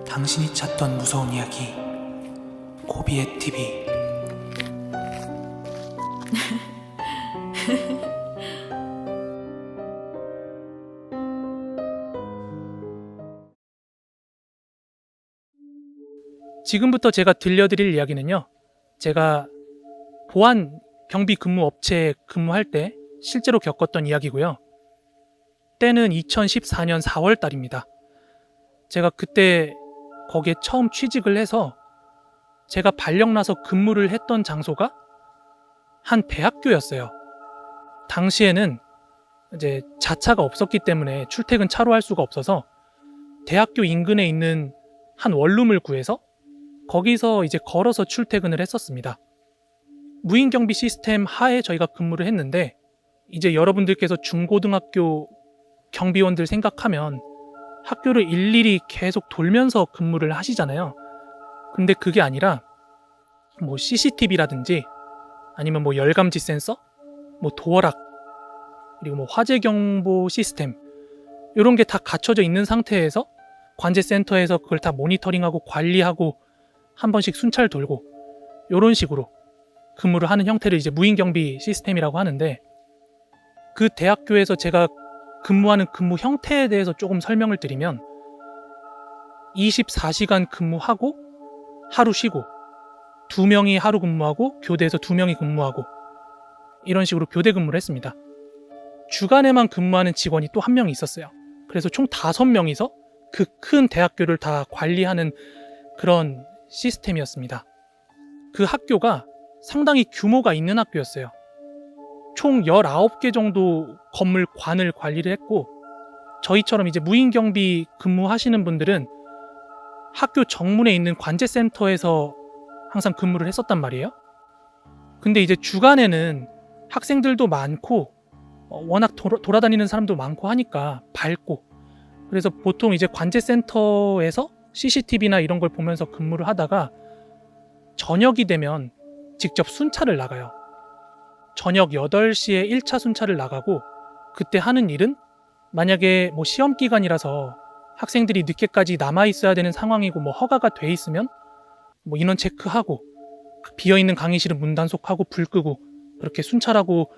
당신이 찾던 무서운 이야기 고비의 TV. 지금부터 제가 들려드릴 이야기는요, 제가 보안 경비 근무 업체에 근무할 때 실제로 겪었던 이야기고요. 때는 2014년 4월 달입니다. 제가 그때 거기에 처음 취직을 해서 제가 발령나서 근무를 했던 장소가 한 대학교였어요. 당시에는 이제 자차가 없었기 때문에 출퇴근 차로 할 수가 없어서 대학교 인근에 있는 한 원룸을 구해서 거기서 이제 걸어서 출퇴근을 했었습니다. 무인 경비 시스템 하에 저희가 근무를 했는데, 이제 여러분들께서 중고등학교 경비원들 생각하면 학교를 일일이 계속 돌면서 근무를 하시잖아요. 근데 그게 아니라 뭐 CCTV라든지 아니면 뭐 열감지 센서, 뭐 도어락, 그리고 뭐 화재 경보 시스템, 이런 게 다 갖춰져 있는 상태에서 관제센터에서 그걸 다 모니터링하고 관리하고 한 번씩 순찰 돌고 이런 식으로 근무를 하는 형태를 이제 무인 경비 시스템이라고 하는데, 그 대학교에서 제가 근무하는 근무 형태에 대해서 조금 설명을 드리면 24시간 근무하고 하루 쉬고, 2명이 하루 근무하고 교대에서 2명이 근무하고, 이런 식으로 교대 근무를 했습니다. 주간에만 근무하는 직원이 또 1명이 있었어요. 그래서 총 5명이서 그 큰 대학교를 다 관리하는 그런 시스템이었습니다. 그 학교가 상당히 규모가 있는 학교였어요. 총 19개 정도 건물관을 관리를 했고, 저희처럼 이제 무인 경비 근무하시는 분들은 학교 정문에 있는 관제센터에서 항상 근무를 했었단 말이에요. 근데 이제 주간에는 학생들도 많고 워낙 돌아다니는 사람도 많고 하니까 밝고, 그래서 보통 이제 관제센터에서 CCTV나 이런 걸 보면서 근무를 하다가 저녁이 되면 직접 순찰을 나가요. 저녁 8시에 1차 순찰을 나가고, 그때 하는 일은 만약에 뭐 시험 기간이라서 학생들이 늦게까지 남아 있어야 되는 상황이고 뭐 허가가 돼 있으면 뭐 인원 체크하고, 비어있는 강의실은 문 단속하고 불 끄고 그렇게 순찰하고,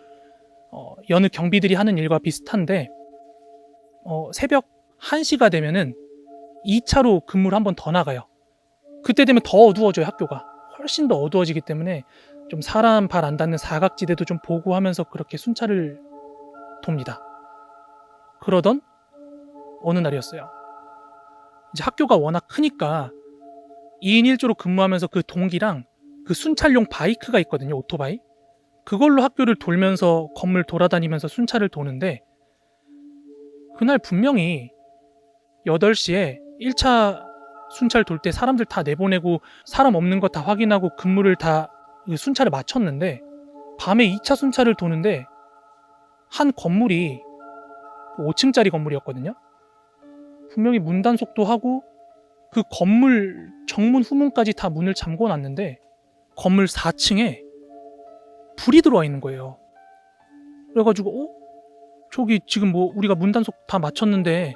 여느 경비들이 하는 일과 비슷한데, 새벽 1시가 되면은 2차로 근무를 한 번 더 나가요. 그때 되면 더 어두워져요. 학교가 훨씬 더 어두워지기 때문에 좀 사람 발 안 닿는 사각지대도 좀 보고 하면서 그렇게 순찰을 돕니다. 그러던 어느 날이었어요. 이제 학교가 워낙 크니까 2인 1조로 근무하면서 그 동기랑 그 순찰용 바이크가 있거든요. 오토바이. 그걸로 학교를 돌면서 건물 돌아다니면서 순찰을 도는데, 그날 분명히 8시에 1차 순찰 돌 때 사람들 다 내보내고 사람 없는 거 다 확인하고 근무를 다 순찰을 마쳤는데, 밤에 2차 순찰을 도는데 한 건물이 5층짜리 건물이었거든요. 분명히 문 단속도 하고 그 건물 정문 후문까지 다 문을 잠궈 놨는데 건물 4층에 불이 들어와 있는 거예요. 그래가지고 저기 지금 뭐 우리가 문 단속 다 마쳤는데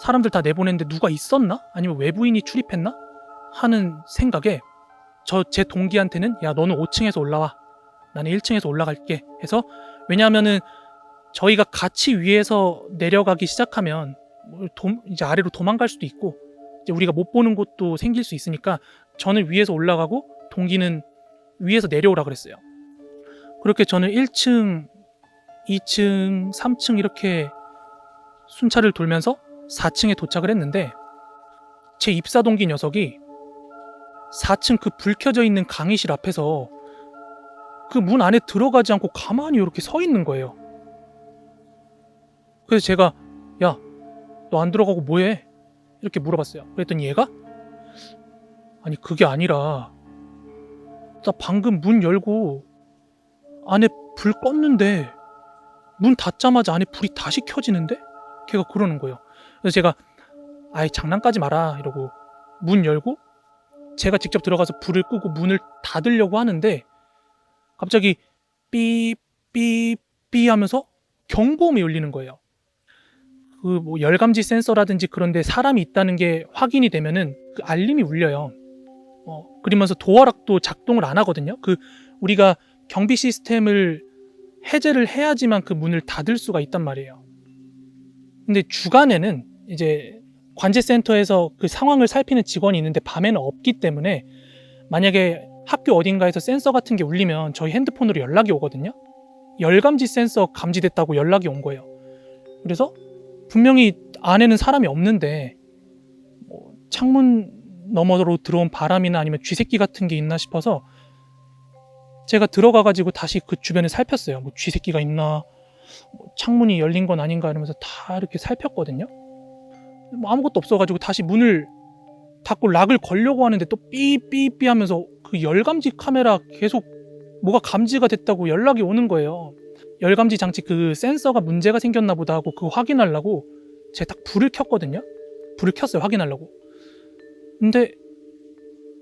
사람들 다 내보냈는데 누가 있었나? 아니면 외부인이 출입했나? 하는 생각에 제 동기한테는, 야 너는 5층에서 올라와, 나는 1층에서 올라갈게 해서, 왜냐하면은 저희가 같이 위에서 내려가기 시작하면 이제 아래로 도망갈 수도 있고 이제 우리가 못 보는 곳도 생길 수 있으니까 저는 위에서 올라가고 동기는 위에서 내려오라 그랬어요. 그렇게 저는 1층, 2층, 3층 이렇게 순찰을 돌면서 4층에 도착을 했는데, 제 입사 동기 녀석이 4층 그 불 켜져 있는 강의실 앞에서 그 문 안에 들어가지 않고 가만히 이렇게 서 있는 거예요. 그래서 제가, 야, 너 안 들어가고 뭐해? 이렇게 물어봤어요. 그랬더니 얘가, 아니 그게 아니라 나 방금 문 열고 안에 불 껐는데 문 닫자마자 안에 불이 다시 켜지는데? 걔가 그러는 거예요. 그래서 제가, 아이 장난까지 마라 이러고 문 열고 제가 직접 들어가서 불을 끄고 문을 닫으려고 하는데, 갑자기 삐삐삐 하면서 경보음이 울리는 거예요. 그 뭐 열감지 센서라든지 그런 데 사람이 있다는 게 확인이 되면은 그 알림이 울려요. 그러면서 도어락도 작동을 안 하거든요. 그 우리가 경비 시스템을 해제를 해야지만 그 문을 닫을 수가 있단 말이에요. 근데 주간에는 이제 관제센터에서 그 상황을 살피는 직원이 있는데 밤에는 없기 때문에 만약에 학교 어딘가에서 센서 같은 게 울리면 저희 핸드폰으로 연락이 오거든요. 열감지 센서 감지됐다고 연락이 온 거예요. 그래서 분명히 안에는 사람이 없는데 뭐 창문 너머로 들어온 바람이나 아니면 쥐새끼 같은 게 있나 싶어서 제가 들어가가지고 다시 그 주변을 살폈어요. 뭐 쥐새끼가 있나, 뭐 창문이 열린 건 아닌가 이러면서 다 이렇게 살폈거든요. 뭐 아무것도 없어가지고 다시 문을 닫고 락을 걸려고 하는데 또 삐삐삐 하면서 그 열감지 카메라 계속 뭐가 감지가 됐다고 연락이 오는 거예요. 열감지 장치 그 센서가 문제가 생겼나 보다 하고 그거 확인하려고 제가 딱 불을 켰거든요. 불을 켰어요. 확인하려고. 근데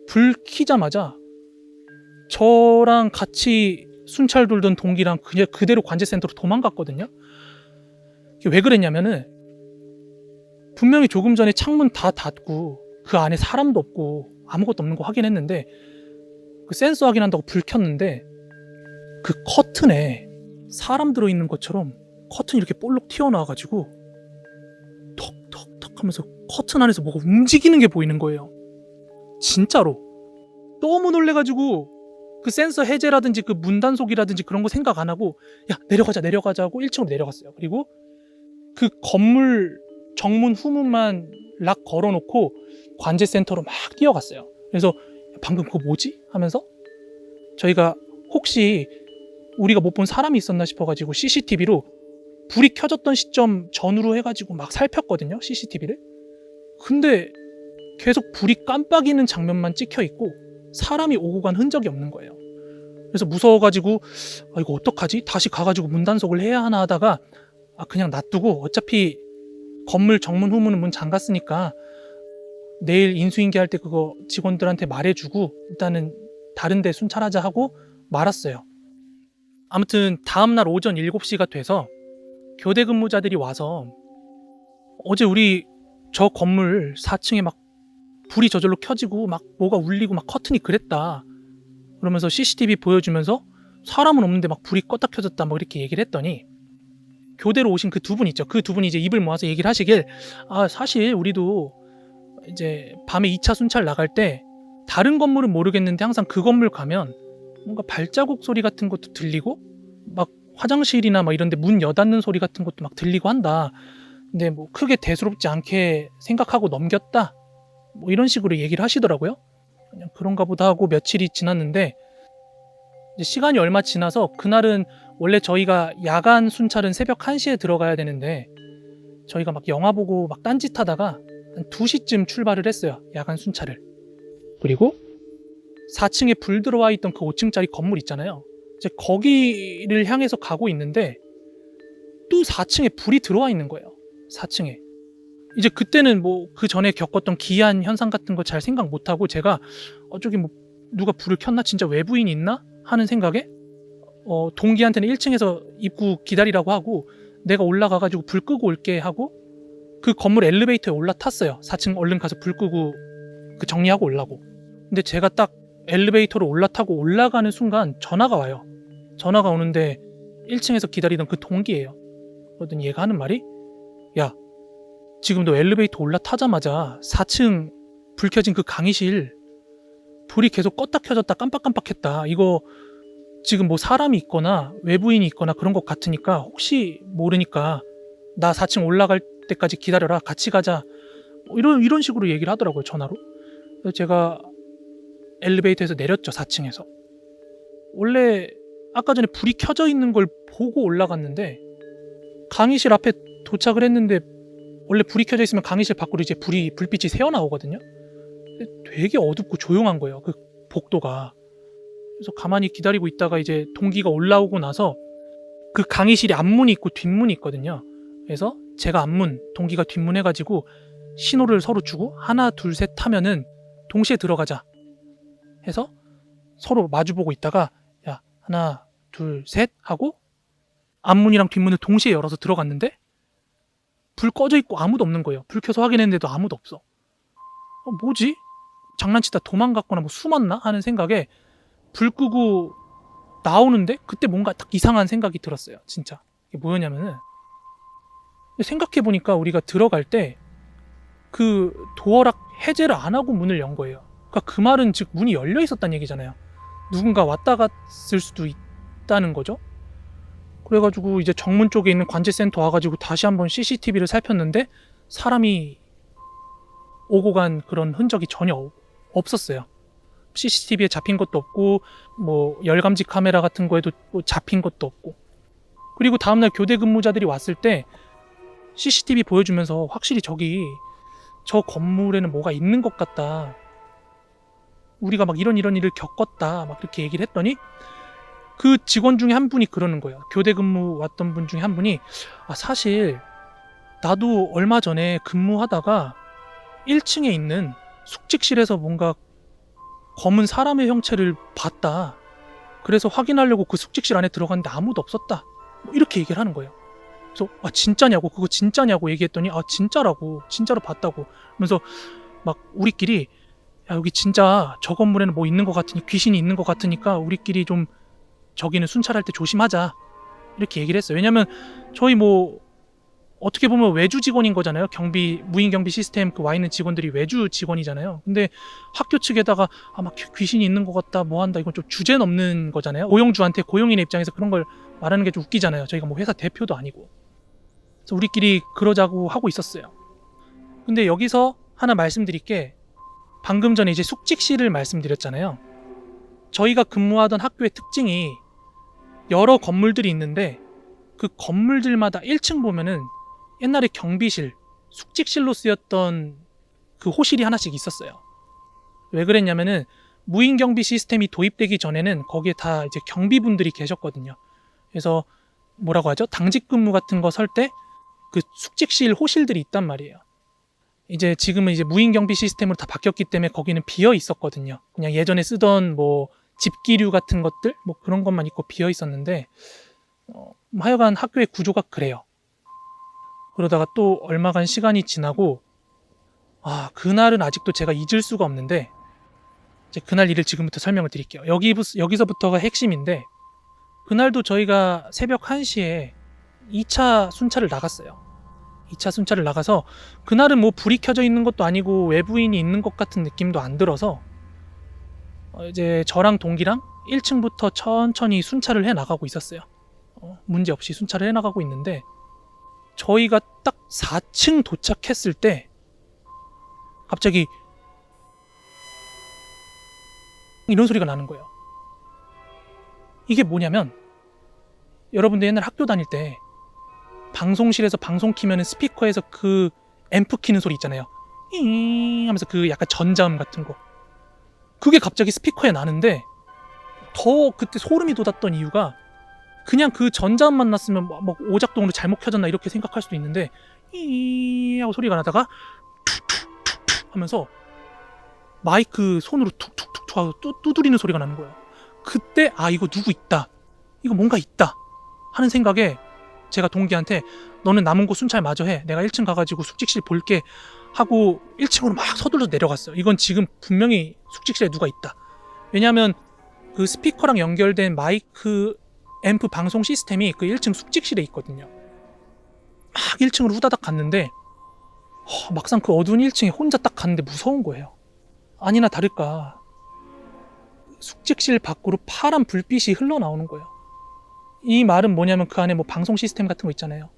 불 켜자마자 저랑 같이 순찰 돌던 동기랑 그냥 그대로 관제센터로 도망갔거든요. 왜 그랬냐면은 분명히 조금 전에 창문 다 닫고 그 안에 사람도 없고 아무것도 없는 거 확인했는데 그 센서 확인한다고 불 켰는데 그 커튼에 사람 들어있는 것처럼 커튼이 이렇게 볼록 튀어나와가지고 턱턱턱 하면서 커튼 안에서 뭐가 움직이는 게 보이는 거예요. 진짜로. 너무 놀래가지고 그 센서 해제라든지 그 문 단속이라든지 그런 거 생각 안 하고 야 내려가자 하고 1층으로 내려갔어요. 그리고 그 건물 정문 후문만 락 걸어놓고 관제센터로 막 뛰어갔어요. 그래서 방금 그거 뭐지? 하면서 저희가 혹시 우리가 못 본 사람이 있었나 싶어가지고 CCTV로 불이 켜졌던 시점 전후로 해가지고 막 살폈거든요. CCTV를. 근데 계속 불이 깜빡이는 장면만 찍혀 있고 사람이 오고 간 흔적이 없는 거예요. 그래서 무서워가지고 이거 어떡하지? 다시 가가지고 문 단속을 해야 하나 하다가 그냥 놔두고 어차피 건물 정문 후문은 문 잠갔으니까 내일 인수인계 할 때 그거 직원들한테 말해주고 일단은 다른 데 순찰하자 하고 말았어요. 아무튼 다음날 오전 7시가 돼서 교대 근무자들이 와서 어제 우리 저 건물 4층에 막 불이 저절로 켜지고 막 뭐가 울리고 막 커튼이 그랬다. 그러면서 CCTV 보여주면서 사람은 없는데 막 불이 껐다 켜졌다 막 이렇게 얘기를 했더니 교대로 오신 그 두 분 있죠. 그 두 분이 이제 입을 모아서 얘기를 하시길 사실 우리도 이제 밤에 2차 순찰 나갈 때 다른 건물은 모르겠는데 항상 그 건물 가면 뭔가 발자국 소리 같은 것도 들리고 막 화장실이나 막 이런 데 문 여닫는 소리 같은 것도 막 들리고 한다. 근데 뭐 크게 대수롭지 않게 생각하고 넘겼다. 뭐 이런 식으로 얘기를 하시더라고요. 그냥 그런가 보다 하고 며칠이 지났는데 이제 시간이 얼마 지나서 그날은 원래 저희가 야간 순찰은 새벽 1시에 들어가야 되는데 저희가 막 영화 보고 막 딴짓 하다가 한 2시쯤 출발을 했어요. 야간 순찰을. 그리고 4층에 불 들어와 있던 그 5층짜리 건물 있잖아요. 이제 거기를 향해서 가고 있는데 또 4층에 불이 들어와 있는 거예요. 4층에. 이제 그때는 뭐 그 전에 겪었던 기이한 현상 같은 거 잘 생각 못하고 제가 저기 뭐 누가 불을 켰나? 진짜 외부인이 있나? 하는 생각에 동기한테는 1층에서 입구 기다리라고 하고 내가 올라가가지고 불 끄고 올게 하고 그 건물 엘리베이터에 올라탔어요. 4층 얼른 가서 불 끄고 그 정리하고 올라고. 근데 제가 딱 엘리베이터로 올라타고 올라가는 순간 전화가 와요. 전화가 오는데 1층에서 기다리던 그 동기예요. 그러더니 얘가 하는 말이 야 지금 너 엘리베이터 올라타자마자 4층 불 켜진 그 강의실 불이 계속 껐다 켜졌다 깜빡깜빡했다. 이거 지금 뭐 사람이 있거나 외부인이 있거나 그런 것 같으니까 혹시 모르니까 나 4층 올라갈 때까지 기다려라. 같이 가자. 이런 식으로 얘기를 하더라고요. 전화로. 그래서 제가 엘리베이터에서 내렸죠. 4층에서. 원래 아까 전에 불이 켜져 있는 걸 보고 올라갔는데 강의실 앞에 도착을 했는데 원래 불이 켜져 있으면 강의실 밖으로 이제 불빛이 새어나오거든요. 되게 어둡고 조용한 거예요. 그 복도가. 그래서 가만히 기다리고 있다가 이제 동기가 올라오고 나서 그 강의실이 앞문이 있고 뒷문이 있거든요. 그래서 제가 앞문, 동기가 뒷문 해가지고 신호를 서로 주고 하나, 둘, 셋 하면은 동시에 들어가자 해서 서로 마주보고 있다가 야 하나, 둘, 셋 하고 앞문이랑 뒷문을 동시에 열어서 들어갔는데 불 꺼져 있고 아무도 없는 거예요. 불 켜서 확인했는데도 아무도 없어. 뭐지? 장난치다 도망갔거나 뭐 숨었나 하는 생각에 불 끄고 나오는데 그때 뭔가 딱 이상한 생각이 들었어요. 진짜. 이게 뭐였냐면은 생각해보니까 우리가 들어갈 때 그 도어락 해제를 안 하고 문을 연 거예요. 그러니까 그 말은 즉 문이 열려 있었다는 얘기잖아요. 누군가 왔다 갔을 수도 있다는 거죠. 그래가지고 이제 정문 쪽에 있는 관제센터 와가지고 다시 한번 CCTV를 살폈는데 사람이 오고 간 그런 흔적이 전혀 없었어요. CCTV에 잡힌 것도 없고 뭐 열감지 카메라 같은 거에도 뭐 잡힌 것도 없고. 그리고 다음날 교대 근무자들이 왔을 때 CCTV 보여주면서 확실히 저 건물에는 뭐가 있는 것 같다. 우리가 막 이런 일을 겪었다. 막 그렇게 얘기를 했더니 그 직원 중에 한 분이 그러는 거예요. 교대 근무 왔던 분 중에 한 분이 사실 나도 얼마 전에 근무하다가 1층에 있는 숙직실에서 뭔가 검은 사람의 형체를 봤다. 그래서 확인하려고 그 숙직실 안에 들어갔는데 아무도 없었다. 뭐 이렇게 얘기를 하는 거예요. 그래서 진짜냐고, 그거 진짜냐고 얘기했더니 진짜라고, 진짜로 봤다고. 그러면서 막 우리끼리 여기 진짜 저 건물에는 뭐 있는 것 같으니 귀신이 있는 것 같으니까 우리끼리 좀 저기는 순찰할 때 조심하자 이렇게 얘기를 했어요. 왜냐면 저희 뭐 어떻게 보면 외주 직원인 거잖아요. 무인 경비 시스템 와 있는 직원들이 외주 직원이잖아요. 근데 학교 측에다가 막 귀신이 있는 것 같다, 뭐 한다, 이건 좀 주제 넘는 거잖아요. 고용주한테 고용인의 입장에서 그런 걸 말하는 게 좀 웃기잖아요. 저희가 뭐 회사 대표도 아니고. 그래서 우리끼리 그러자고 하고 있었어요. 근데 여기서 하나 말씀드릴 게, 방금 전에 이제 숙직실을 말씀드렸잖아요. 저희가 근무하던 학교의 특징이 여러 건물들이 있는데 그 건물들마다 1층 보면은 옛날에 경비실, 숙직실로 쓰였던 그 호실이 하나씩 있었어요. 왜 그랬냐면은 무인 경비 시스템이 도입되기 전에는 거기에 다 이제 경비분들이 계셨거든요. 그래서 뭐라고 하죠? 당직 근무 같은 거 설 때 그 숙직실 호실들이 있단 말이에요. 이제 지금은 이제 무인 경비 시스템으로 다 바뀌었기 때문에 거기는 비어 있었거든요. 그냥 예전에 쓰던 뭐 집기류 같은 것들 뭐 그런 것만 있고 비어 있었는데 하여간 학교의 구조가 그래요. 그러다가 또 얼마간 시간이 지나고 그날은 아직도 제가 잊을 수가 없는데, 이제 그날 일을 지금부터 설명을 드릴게요. 여기서부터가 핵심인데, 그날도 저희가 새벽 1시에 2차 순찰을 나갔어요. 2차 순찰을 나가서 그날은 뭐 불이 켜져 있는 것도 아니고 외부인이 있는 것 같은 느낌도 안 들어서 이제 저랑 동기랑 1층부터 천천히 순찰을 해 나가고 있었어요. 문제없이 순찰을 해 나가고 있는데, 저희가 딱 4층 도착했을 때 갑자기 이런 소리가 나는 거예요. 이게 뭐냐면, 여러분들 옛날 학교 다닐 때 방송실에서 방송 키면은 스피커에서 그 앰프 키는 소리 있잖아요. 잉 하면서 그 약간 전자음 같은 거. 그게 갑자기 스피커에 나는데, 더 그때 소름이 돋았던 이유가, 그냥 그 전자음만 났으면 뭐 오작동으로 잘못 켜졌나 이렇게 생각할 수도 있는데, 이 하고 소리가 나다가 툭툭툭툭 하면서 마이크 손으로 툭툭툭툭 하고 두드리는 소리가 나는 거예요. 그때 이거 누구 있다, 이거 뭔가 있다 하는 생각에 제가 동기한테 너는 남은 곳 순찰 마저 해, 내가 1층 가가지고 숙직실 볼게 하고 1층으로 막 서둘러서 내려갔어요. 이건 지금 분명히 숙직실에 누가 있다. 왜냐하면 그 스피커랑 연결된 마이크 앰프 방송 시스템이 그 1층 숙직실에 있거든요. 막 1층으로 후다닥 갔는데 막상 그 어두운 1층에 혼자 딱 갔는데 무서운 거예요. 아니나 다를까 숙직실 밖으로 파란 불빛이 흘러나오는 거예요. 이 말은 뭐냐면 그 안에 뭐 방송 시스템 같은 거 있잖아요.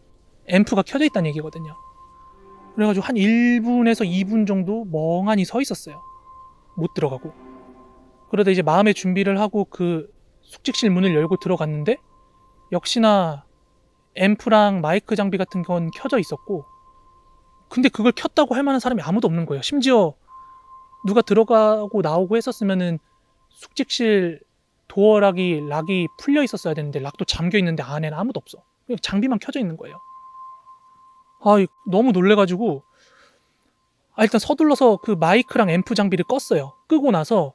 앰프가 켜져 있다는 얘기거든요. 그래가지고 한 1분에서 2분 정도 멍하니 서 있었어요. 못 들어가고. 그러다 이제 마음의 준비를 하고 그 숙직실 문을 열고 들어갔는데, 역시나 앰프랑 마이크 장비 같은 건 켜져 있었고, 근데 그걸 켰다고 할 만한 사람이 아무도 없는 거예요. 심지어 누가 들어가고 나오고 했었으면은 숙직실 도어락이 락이 풀려 있었어야 되는데 락도 잠겨 있는데 안에는 아무도 없어. 그냥 장비만 켜져 있는 거예요. 너무 놀래가지고 일단 서둘러서 그 마이크랑 앰프 장비를 껐어요. 끄고 나서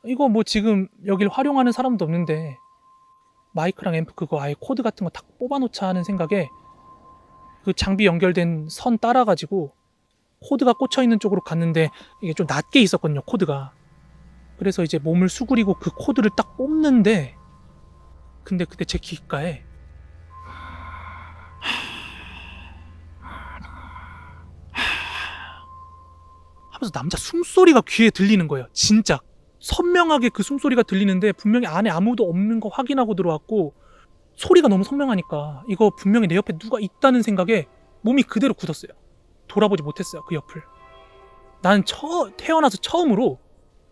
이거 뭐 지금 여길 활용하는 사람도 없는데 마이크랑 앰프 그거 아예 코드 같은 거 다 뽑아놓자 하는 생각에 그 장비 연결된 선 따라가지고 코드가 꽂혀있는 쪽으로 갔는데 이게 좀 낮게 있었거든요, 코드가. 그래서 이제 몸을 수그리고 그 코드를 딱 뽑는데, 근데 그때 제 귓가에 하면서 남자 숨소리가 귀에 들리는 거예요. 진짜 선명하게 그 숨소리가 들리는데 분명히 안에 아무도 없는 거 확인하고 들어왔고, 소리가 너무 선명하니까 이거 분명히 내 옆에 누가 있다는 생각에 몸이 그대로 굳었어요. 돌아보지 못했어요, 그 옆을. 난 태어나서 처음으로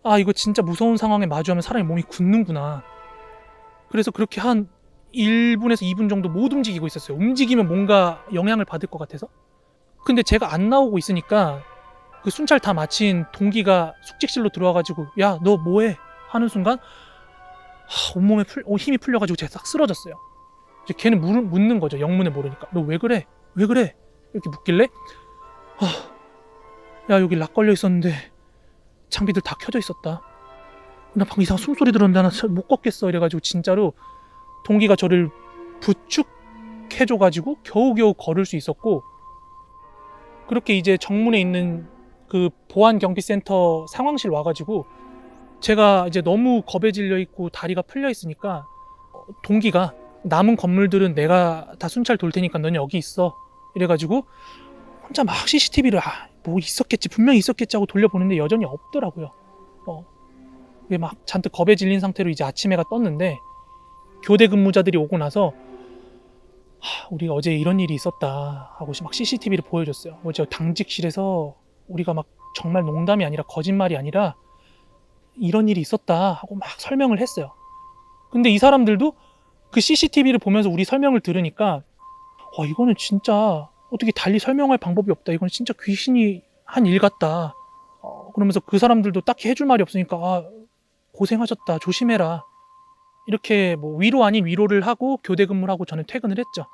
아, 이거 진짜 무서운 상황에 마주하면 사람이 몸이 굳는구나. 그래서 그렇게 한 1분에서 2분 정도 못 움직이고 있었어요. 움직이면 뭔가 영향을 받을 것 같아서. 근데 제가 안 나오고 있으니까 그 순찰 다 마친 동기가 숙직실로 들어와가지고 야, 너 뭐해? 하는 순간 온몸에 힘이 풀려가지고 제가 싹 쓰러졌어요. 이제 걔는 묻는 거죠. 영문을 모르니까. 너 왜 그래? 왜 그래? 이렇게 묻길래 야, 여기 락 걸려 있었는데 장비들 다 켜져 있었다. 나 방금 이상한 숨소리 들었는데 나 못 걷겠어. 이래가지고 진짜로 동기가 저를 부축해줘가지고 겨우겨우 걸을 수 있었고, 그렇게 이제 정문에 있는 그 보안경비센터 상황실 와가지고 제가 이제 너무 겁에 질려 있고 다리가 풀려 있으니까 동기가 남은 건물들은 내가 다 순찰 돌 테니까 넌 여기 있어. 이래가지고 혼자 막 CCTV를 뭐 있었겠지, 분명히 있었겠지 하고 돌려보는데 여전히 없더라고요. 이게 막 잔뜩 겁에 질린 상태로 이제 아침 해가 떴는데 교대 근무자들이 오고 나서 우리가 어제 이런 일이 있었다 하고 막 CCTV를 보여줬어요. 어제 당직실에서 우리가 막 정말 농담이 아니라 거짓말이 아니라 이런 일이 있었다 하고 막 설명을 했어요. 근데 이 사람들도 그 CCTV를 보면서 우리 설명을 들으니까 이거는 진짜 어떻게 달리 설명할 방법이 없다. 이건 진짜 귀신이 한 일 같다. 그러면서 그 사람들도 딱히 해줄 말이 없으니까 고생하셨다. 조심해라. 이렇게 뭐 위로 아닌 위로를 하고 교대 근무를 하고 저는 퇴근을 했죠.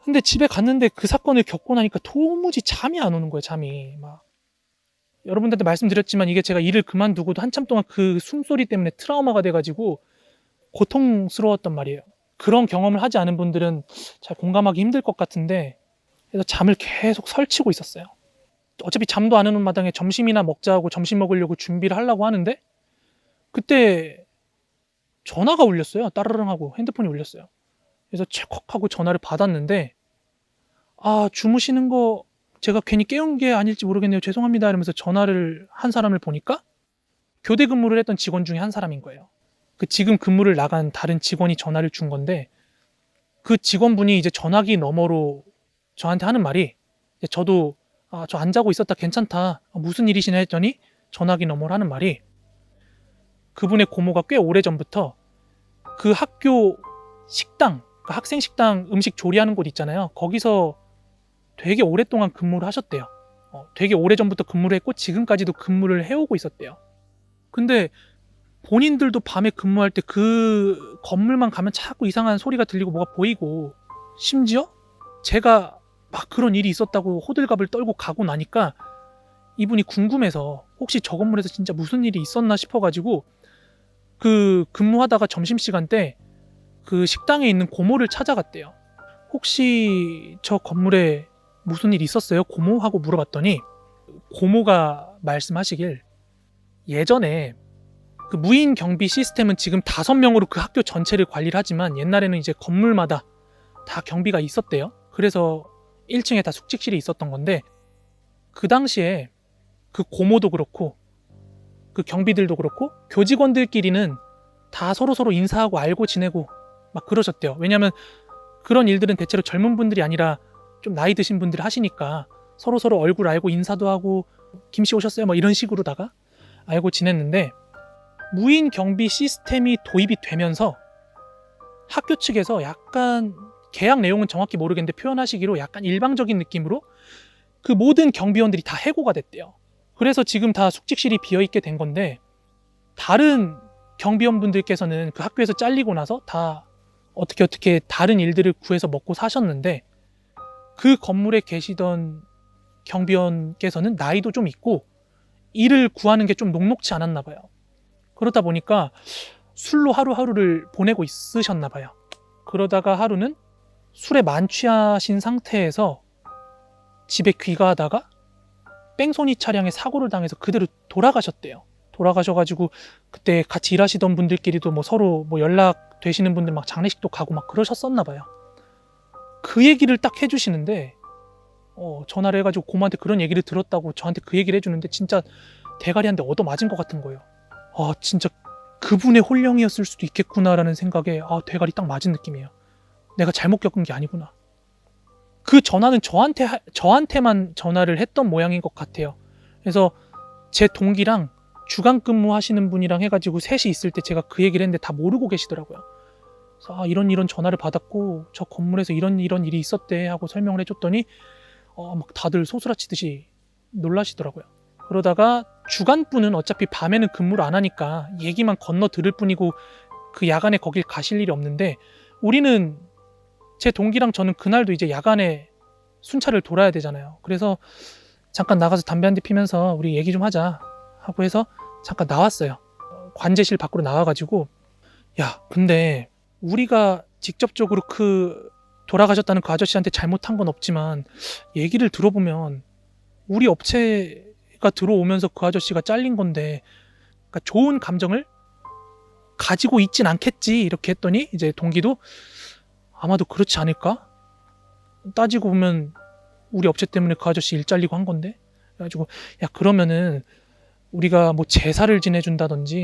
근데 집에 갔는데 그 사건을 겪고 나니까 도무지 잠이 안 오는 거예요. 잠이 막. 여러분들한테 말씀드렸지만 이게 제가 일을 그만두고도 한참 동안 그 숨소리 때문에 트라우마가 돼가지고 고통스러웠단 말이에요. 그런 경험을 하지 않은 분들은 잘 공감하기 힘들 것 같은데, 그래서 잠을 계속 설치고 있었어요. 어차피 잠도 안 오는 마당에 점심이나 먹자고 점심 먹으려고 준비를 하려고 하는데 그때 전화가 울렸어요. 따르릉 하고 핸드폰이 울렸어요. 그래서 채컥하고 전화를 받았는데 주무시는 거 제가 괜히 깨운 게 아닐지 모르겠네요. 죄송합니다. 이러면서 전화를 한 사람을 보니까 교대 근무를 했던 직원 중에 한 사람인 거예요. 그 지금 근무를 나간 다른 직원이 전화를 준 건데, 그 직원분이 이제 전화기 너머로 저한테 하는 말이, 저도 저 안 자고 있었다 괜찮다 무슨 일이시냐 했더니 전화기 너머로 하는 말이, 그분의 고모가 꽤 오래전부터 그 학교 식당, 그 학생 식당 음식 조리하는 곳 있잖아요. 거기서 되게 오랫동안 근무를 하셨대요. 되게 오래전부터 근무를 했고 지금까지도 근무를 해오고 있었대요. 근데 본인들도 밤에 근무할 때 그 건물만 가면 자꾸 이상한 소리가 들리고 뭐가 보이고, 심지어 제가 막 그런 일이 있었다고 호들갑을 떨고 가고 나니까 이분이 궁금해서 혹시 저 건물에서 진짜 무슨 일이 있었나 싶어가지고 그 근무하다가 점심시간 때 그 식당에 있는 고모를 찾아갔대요. 혹시 저 건물에 무슨 일 있었어요? 고모? 하고 물어봤더니 고모가 말씀하시길, 예전에 그 무인 경비 시스템은 지금 5명으로 그 학교 전체를 관리를 하지만 옛날에는 이제 건물마다 다 경비가 있었대요. 그래서 1층에 다 숙직실이 있었던 건데, 그 당시에 그 고모도 그렇고 그 경비들도 그렇고 교직원들끼리는 다 서로 인사하고 알고 지내고 막 그러셨대요. 왜냐면 그런 일들은 대체로 젊은 분들이 아니라 좀 나이 드신 분들이 하시니까 서로 얼굴 알고 인사도 하고 김씨 오셨어요? 뭐 이런 식으로다가 알고 지냈는데, 무인 경비 시스템이 도입이 되면서 학교 측에서 약간 계약 내용은 정확히 모르겠는데 표현하시기로 약간 일방적인 느낌으로 그 모든 경비원들이 다 해고가 됐대요. 그래서 지금 다 숙직실이 비어있게 된 건데, 다른 경비원분들께서는 그 학교에서 잘리고 나서 다 어떻게 다른 일들을 구해서 먹고 사셨는데, 그 건물에 계시던 경비원께서는 나이도 좀 있고 일을 구하는 게 좀 녹록치 않았나 봐요. 그러다 보니까 술로 하루하루를 보내고 있으셨나 봐요. 그러다가 하루는 술에 만취하신 상태에서 집에 귀가하다가 뺑소니 차량에 사고를 당해서 그대로 돌아가셨대요. 돌아가셔가지고 그때 같이 일하시던 분들끼리도 뭐 서로 뭐 연락 되시는 분들 막 장례식도 가고 막 그러셨었나 봐요. 그 얘기를 딱 해주시는데 전화를 해가지고 고모한테 그런 얘기를 들었다고 저한테 그 얘기를 해주는데 진짜 대가리 한 대 얻어맞은 것 같은 거예요. 진짜 그분의 홀령이었을 수도 있겠구나라는 생각에 대가리 딱 맞은 느낌이에요. 내가 잘못 겪은 게 아니구나. 그 전화는 저한테만 전화를 했던 모양인 것 같아요. 그래서 제 동기랑 주간 근무하시는 분이랑 해가지고 셋이 있을 때 제가 그 얘기를 했는데 다 모르고 계시더라고요. 그래서 이런 전화를 받았고 저 건물에서 이런 일이 있었대 하고 설명을 해줬더니 막 다들 소스라치듯이 놀라시더라고요. 그러다가 주간분은 어차피 밤에는 근무를 안 하니까 얘기만 건너 들을 뿐이고 그 야간에 거길 가실 일이 없는데 우리는 제 동기랑 저는 그날도 이제 야간에 순찰을 돌아야 되잖아요. 그래서 잠깐 나가서 담배 한 대 피면서 우리 얘기 좀 하자 하고 해서 잠깐 나왔어요. 관제실 밖으로 나와가지고 야 근데 우리가 직접적으로 그 돌아가셨다는 그 아저씨한테 잘못한 건 없지만 얘기를 들어보면 우리 업체가 들어오면서 그 아저씨가 잘린 건데 그러니까 좋은 감정을 가지고 있진 않겠지 이렇게 했더니 이제 동기도 아마도 그렇지 않을까? 따지고 보면 우리 업체 때문에 그 아저씨 일 잘리고 한 건데 그래가지고 야 그러면은 우리가 뭐 제사를 지내준다든지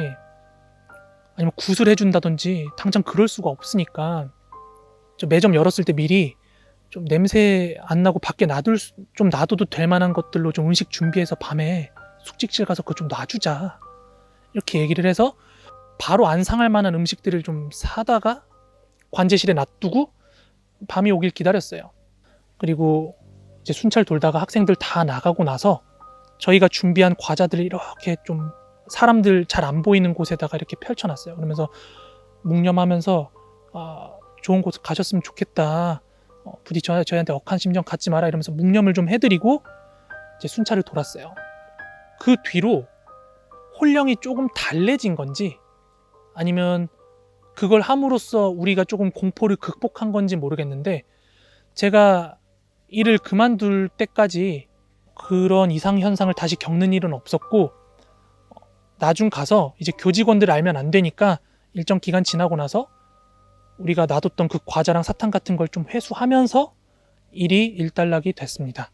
아니면 굿을 해준다든지 당장 그럴 수가 없으니까 저 매점 열었을 때 미리 좀 냄새 안 나고 밖에 좀 놔둬도 될 만한 것들로 좀 음식 준비해서 밤에 숙직실 가서 그거 좀 놔주자 이렇게 얘기를 해서 바로 안 상할 만한 음식들을 좀 사다가 관제실에 놔두고 밤이 오길 기다렸어요. 그리고 이제 순찰 돌다가 학생들 다 나가고 나서 저희가 준비한 과자들을 이렇게 좀 사람들 잘 안 보이는 곳에다가 이렇게 펼쳐놨어요. 그러면서 묵념하면서 좋은 곳 가셨으면 좋겠다. 부디 저희한테 억한 심정 갖지 마라 이러면서 묵념을 좀 해드리고 이제 순찰을 돌았어요. 그 뒤로 홀령이 조금 달래진 건지 아니면 그걸 함으로써 우리가 조금 공포를 극복한 건지 모르겠는데 제가 일을 그만둘 때까지 그런 이상 현상을 다시 겪는 일은 없었고 나중 가서 이제 교직원들 알면 안 되니까 일정 기간 지나고 나서 우리가 놔뒀던 그 과자랑 사탕 같은 걸 좀 회수하면서 일이 일단락이 됐습니다.